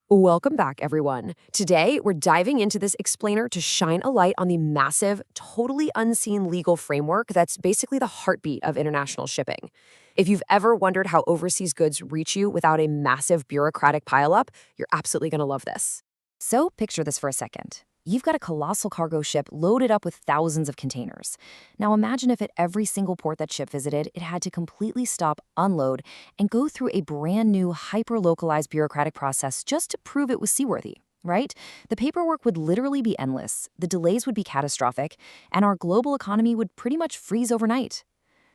Welcome back, everyone. Today, we're diving into this explainer to shine a light on the massive, totally unseen legal framework that's basically the heartbeat of international shipping. If you've ever wondered how overseas goods reach you without a massive bureaucratic pileup, you're absolutely going to love this. So picture this for a second. You've got a colossal cargo ship loaded up with thousands of containers. Now imagine if at every single port that ship visited, it had to completely stop, unload, and go through a brand new, hyper-localized bureaucratic process just to prove it was seaworthy, right? The paperwork would literally be endless, the delays would be catastrophic, and our global economy would pretty much freeze overnight.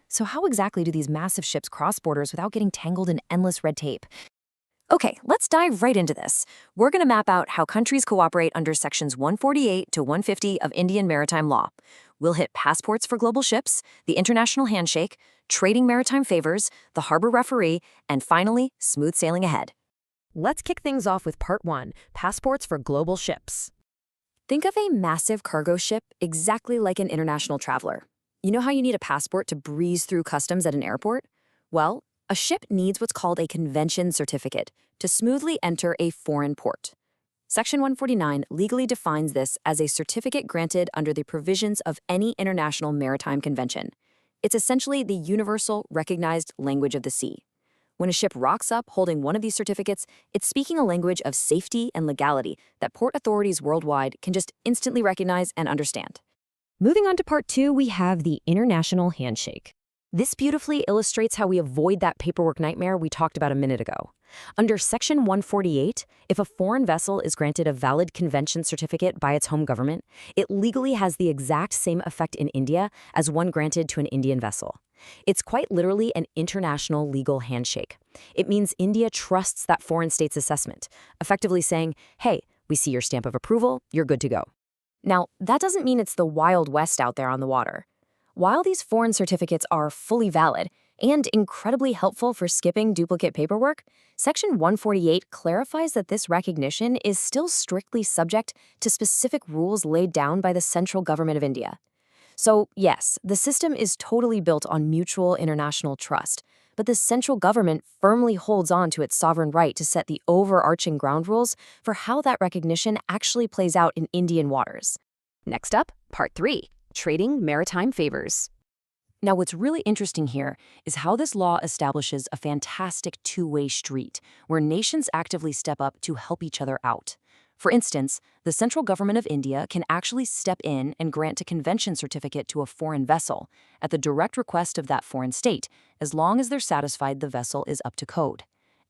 So how exactly do these massive ships cross borders without getting tangled in endless red tape? Okay, let's dive right into this. We're going to map out how countries cooperate under sections 148 to 150 of Indian maritime law. We'll hit passports for global ships, the international handshake, trading maritime favors, the harbor referee, and finally, smooth sailing ahead. Let's kick things off with part one, passports for global ships. Think of a massive cargo ship exactly like an international traveler. You know how you need a passport to breeze through customs at an airport? Well, a ship needs what's called a convention certificate to smoothly enter a foreign port. Section 149 legally defines this as a certificate granted under the provisions of any international maritime convention. It's essentially the universal recognized language of the sea. When a ship rocks up holding one of these certificates, it's speaking a language of safety and legality that port authorities worldwide can just instantly recognize and understand. Moving on to part two, we have the international handshake. This beautifully illustrates how we avoid that paperwork nightmare we talked about a minute ago. Under Section 148, if a foreign vessel is granted a valid convention certificate by its home government, it legally has the exact same effect in India as one granted to an Indian vessel. It's quite literally an international legal handshake. It means India trusts that foreign state's assessment, effectively saying, hey, we see your stamp of approval, you're good to go. Now, that doesn't mean it's the Wild West out there on the water. While these foreign certificates are fully valid and incredibly helpful for skipping duplicate paperwork, Section 148 clarifies that this recognition is still strictly subject to specific rules laid down by the central government of India. So, yes, the system is totally built on mutual international trust, but the central government firmly holds on to its sovereign right to set the overarching ground rules for how that recognition actually plays out in Indian waters. Next up, Part 3. Trading maritime favors. Now, what's really interesting here is how this law establishes a fantastic two-way street where nations actively step up to help each other out. For instance, the central government of India can actually step in and grant a convention certificate to a foreign vessel at the direct request of that foreign state, as long as they're satisfied the vessel is up to code.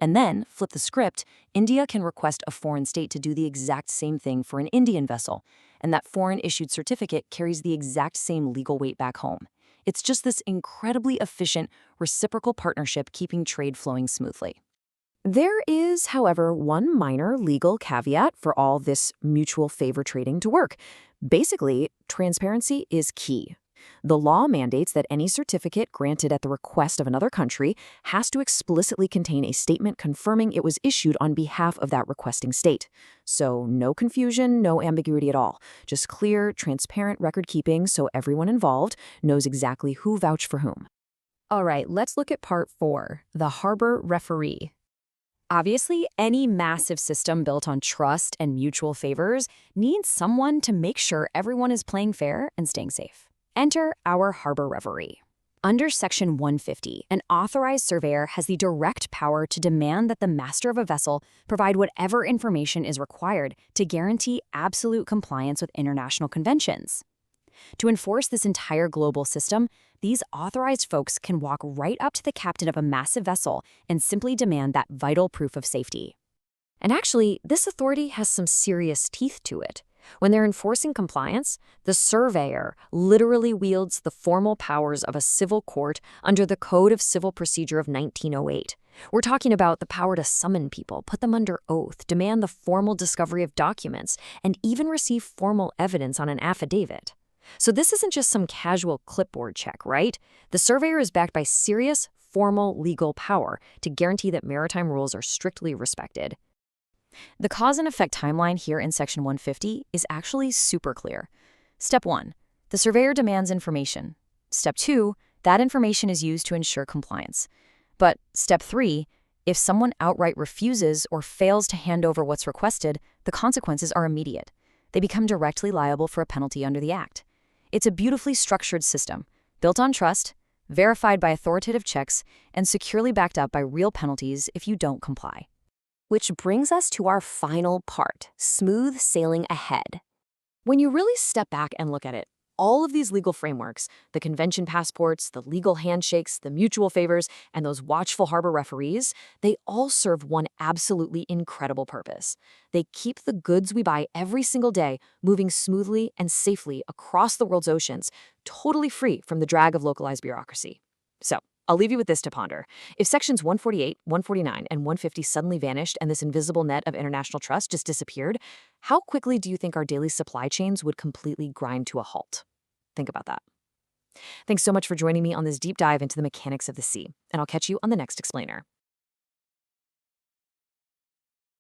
And then, flip the script, India can request a foreign state to do the exact same thing for an Indian vessel, and that foreign-issued certificate carries the exact same legal weight back home. It's just this incredibly efficient, reciprocal partnership keeping trade flowing smoothly. There is, however, one minor legal caveat for all this mutual favor trading to work. Basically, transparency is key. The law mandates that any certificate granted at the request of another country has to explicitly contain a statement confirming it was issued on behalf of that requesting state. So no confusion, no ambiguity at all. Just clear, transparent record keeping so everyone involved knows exactly who vouched for whom. All right, let's look at part 4, the harbor referee. Obviously, any massive system built on trust and mutual favors needs someone to make sure everyone is playing fair and staying safe. Enter our harbor referee. Under Section 150, an authorized surveyor has the direct power to demand that the master of a vessel provide whatever information is required to guarantee absolute compliance with international conventions. To enforce this entire global system, these authorized folks can walk right up to the captain of a massive vessel and simply demand that vital proof of safety. And actually, this authority has some serious teeth to it. When they're enforcing compliance, the surveyor literally wields the formal powers of a civil court under the Code of Civil Procedure of 1908. We're talking about the power to summon people, put them under oath, demand the formal discovery of documents, and even receive formal evidence on an affidavit. So this isn't just some casual clipboard check, right? The surveyor is backed by serious, formal legal power to guarantee that maritime rules are strictly respected. The cause and effect timeline here in Section 150 is actually super clear. Step 1. The surveyor demands information. Step 2. That information is used to ensure compliance. But Step 3. If someone outright refuses or fails to hand over what's requested, the consequences are immediate. They become directly liable for a penalty under the Act. It's a beautifully structured system, built on trust, verified by authoritative checks, and securely backed up by real penalties if you don't comply. Which brings us to our final part, smooth sailing ahead. When you really step back and look at it, all of these legal frameworks, the convention passports, the legal handshakes, the mutual favors, and those watchful harbor referees, they all serve one absolutely incredible purpose. They keep the goods we buy every single day moving smoothly and safely across the world's oceans, totally free from the drag of localized bureaucracy. So, I'll leave you with this to ponder. If sections 148, 149, and 150 suddenly vanished and this invisible net of international trust just disappeared, how quickly do you think our daily supply chains would completely grind to a halt? Think about that. Thanks so much for joining me on this deep dive into the mechanics of the sea, and I'll catch you on the next explainer.